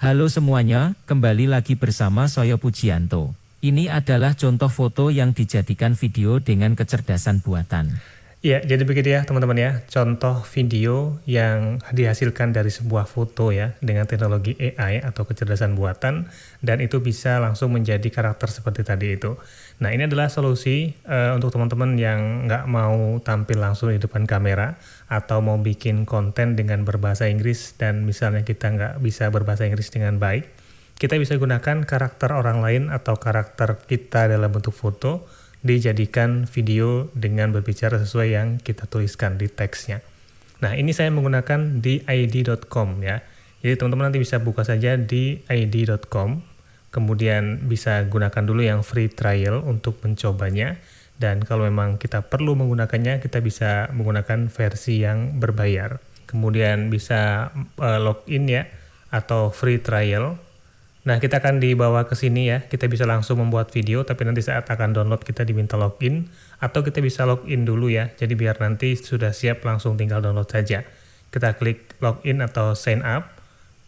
Halo semuanya, kembali lagi bersama saya Pujianto. Ini adalah contoh foto yang dijadikan video dengan kecerdasan buatan. Ya, jadi begitu ya teman-teman ya, contoh video yang dihasilkan dari sebuah foto ya, dengan teknologi AI atau kecerdasan buatan, dan itu bisa langsung menjadi karakter seperti tadi itu. Nah, ini adalah solusi untuk teman-teman yang nggak mau tampil langsung di depan kamera, atau mau bikin konten dengan berbahasa Inggris, dan misalnya kita nggak bisa berbahasa Inggris dengan baik, kita bisa gunakan karakter orang lain atau karakter kita dalam bentuk foto, dijadikan video dengan berbicara sesuai yang kita tuliskan di teksnya. Nah, ini saya menggunakan di id.com ya. Jadi teman-teman nanti bisa buka saja di id.com, kemudian bisa gunakan dulu yang free trial untuk mencobanya, dan kalau memang kita perlu menggunakannya, kita bisa menggunakan versi yang berbayar. Kemudian bisa login ya, atau free trial. Nah, kita akan dibawa ke sini ya, kita bisa langsung membuat video, tapi nanti saat akan download kita diminta login, atau kita bisa login dulu ya, jadi biar nanti sudah siap langsung tinggal download saja. Kita klik login atau sign up,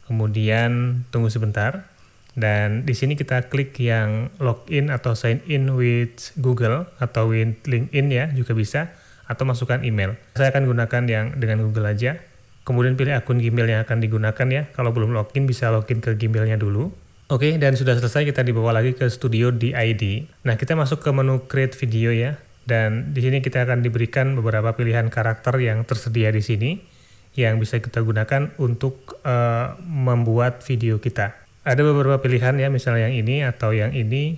kemudian tunggu sebentar, dan di sini kita klik yang login atau sign in with Google, atau with LinkedIn ya, juga bisa, atau masukkan email. Saya akan gunakan yang dengan Google aja, kemudian pilih akun Gmail yang akan digunakan ya, kalau belum login bisa login ke Gmailnya dulu. Oke, dan sudah selesai, kita dibawa lagi ke studio di ID. Nah, kita masuk ke menu create video ya, dan di sini kita akan diberikan beberapa pilihan karakter yang tersedia di sini yang bisa kita gunakan untuk membuat video kita. Ada beberapa pilihan ya, misalnya yang ini atau yang ini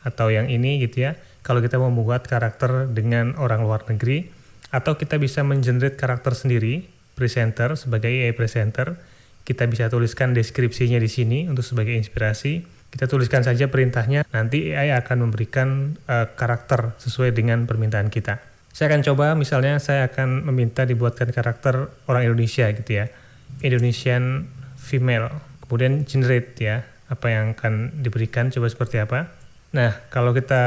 atau yang ini gitu ya. Kalau kita mau membuat karakter dengan orang luar negeri, atau kita bisa mengenerate karakter sendiri, presenter sebagai AI presenter. Kita bisa tuliskan deskripsinya di sini untuk sebagai inspirasi. Kita tuliskan saja perintahnya, nanti AI akan memberikan karakter sesuai dengan permintaan kita. Saya akan coba, misalnya saya akan meminta dibuatkan karakter orang Indonesia gitu ya. Indonesian female. Kemudian generate ya, apa yang akan diberikan, coba seperti apa. Nah, kalau kita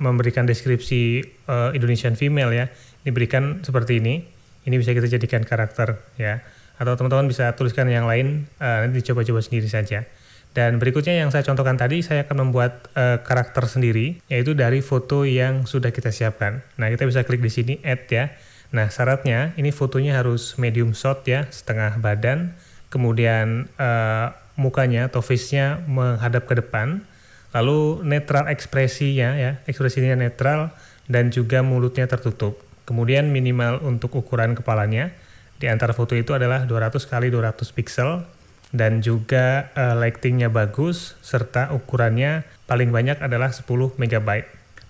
memberikan deskripsi Indonesian female ya, diberikan seperti ini. Ini bisa kita jadikan karakter ya. Atau teman-teman bisa tuliskan yang lain, nanti dicoba-coba sendiri saja. Dan berikutnya yang saya contohkan tadi, saya akan membuat karakter sendiri, yaitu dari foto yang sudah kita siapkan. Nah, kita bisa klik di sini, add ya. Nah, syaratnya, ini fotonya harus medium shot ya, setengah badan, kemudian mukanya atau face-nya menghadap ke depan, lalu netral ekspresinya ya, ekspresinya netral, dan juga mulutnya tertutup. Kemudian minimal untuk ukuran kepalanya, di antara foto itu adalah 200 x 200 pixel, dan juga lighting-nya bagus, serta ukurannya paling banyak adalah 10 MB.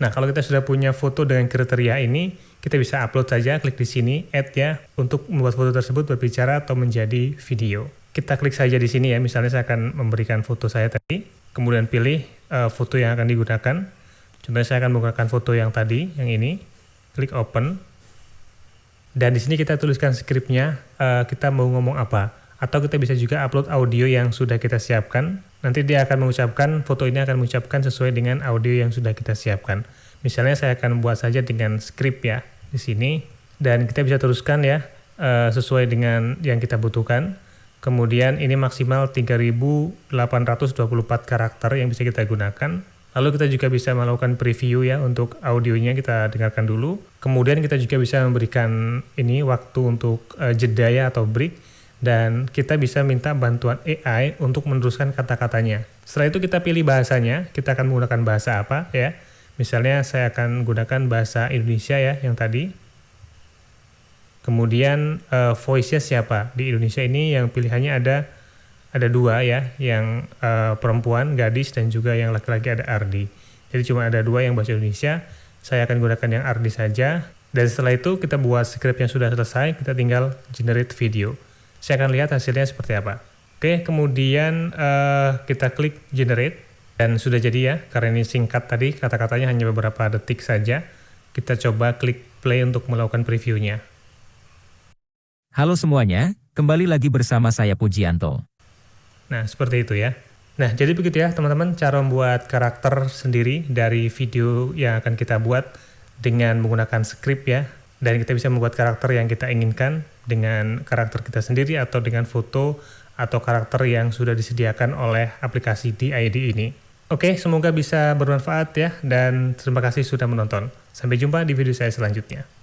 Nah, kalau kita sudah punya foto dengan kriteria ini, kita bisa upload saja, klik di sini, add ya, untuk membuat foto tersebut berbicara atau menjadi video. Kita klik saja di sini ya, misalnya saya akan memberikan foto saya tadi, kemudian pilih foto yang akan digunakan. Contohnya saya akan menggunakan foto yang tadi, yang ini, klik open. Dan di sini kita tuliskan skripnya, kita mau ngomong apa. Atau kita bisa juga upload audio yang sudah kita siapkan. Nanti dia akan mengucapkan, foto ini akan mengucapkan sesuai dengan audio yang sudah kita siapkan. Misalnya saya akan buat saja dengan skrip ya, di sini. Dan kita bisa teruskan ya, sesuai dengan yang kita butuhkan. Kemudian ini maksimal 3824 karakter yang bisa kita gunakan. Lalu kita juga bisa melakukan preview ya, untuk audionya kita dengarkan dulu. Kemudian kita juga bisa memberikan ini waktu untuk jeda ya, atau break. Dan kita bisa minta bantuan AI untuk meneruskan kata-katanya. Setelah itu kita pilih bahasanya, kita akan menggunakan bahasa apa ya. Misalnya saya akan gunakan bahasa Indonesia ya, yang tadi. Kemudian voice-nya siapa? Di Indonesia ini yang pilihannya ada dua ya, yang perempuan, gadis, dan juga yang laki-laki ada Ardi. Jadi cuma ada dua yang bahasa Indonesia, saya akan gunakan yang Ardi saja. Dan setelah itu kita buat script yang sudah selesai, kita tinggal generate video. Saya akan lihat hasilnya seperti apa. Oke, kemudian kita klik generate, dan sudah jadi ya, karena ini singkat tadi, kata-katanya hanya beberapa detik saja. Kita coba klik play untuk melakukan previewnya. Halo semuanya, kembali lagi bersama saya Pujianto. Nah, seperti itu ya. Nah, jadi begitu ya teman-teman, cara membuat karakter sendiri dari video yang akan kita buat dengan menggunakan script ya. Dan kita bisa membuat karakter yang kita inginkan dengan karakter kita sendiri atau dengan foto atau karakter yang sudah disediakan oleh aplikasi DID ini. Oke, semoga bisa bermanfaat ya, dan terima kasih sudah menonton. Sampai jumpa di video saya selanjutnya.